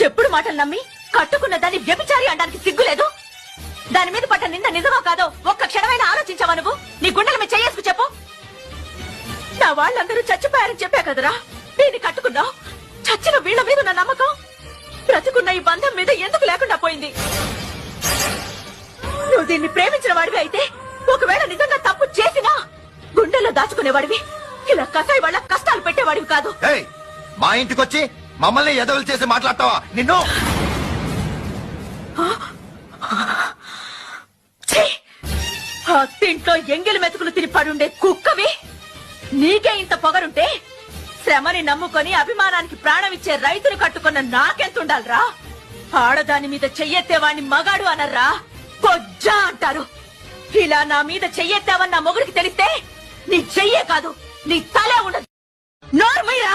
చెప్పుడు మాటలు నమ్మి కట్టుకున్న దాన్ని వ్యభిచారి అనడానికి సిగ్గులేదు. దాని మీద పడ్డ నింద నిజమో కాదో ఒక్క క్షణమైనా ఆలోచించావా నువ్వు? నీ గుండెల మీద చెయ్యేసుకు చెప్పు. నా వాళ్ళందరూ చచ్చిపోయారని చెప్పా కదరా, దీన్ని కట్టుకున్నావు. చచ్చిన వీళ్ల మీద నా నమ్మకం బ్రతుకున్న ఈ బంధం మీద ఎందుకు లేకుండా పోయింది? నువ్వు దీన్ని ప్రేమించిన వాడివి అయితే, ఒకవేళ నిజంగా తప్పు చేసినా గుండెల్లో దాచుకునేవాడివి. ఇలా కసాయి వాళ్ళ కష్టాలు పెట్టేవాడివి కాదు. మా ఇంటికొచ్చి మమ్మల్ని ఎదవలు చేసి మాట్లాడతావా నిన్ను? తింట్లో ఎంగిలి మెతుకులు తిని పడుండే కుక్కవి. నీకే ఇంత పొగరుంటే శ్రమని నమ్ముకొని అభిమానానికి ప్రాణం ఇచ్చే రైతులు కట్టుకున్న నాకెంతుండాలరా? ఆడదాని మీద చెయ్యెత్తేవాణ్ణి మగాడు అనర్రా, పొజ్జా అంటారు. ఇలా నా మీద చెయ్యెత్తావని నా మొగుడికి తెలిస్తే నీ చెయ్యే కాదు నీ తలే ఉండదు. నోర్మయ్యా.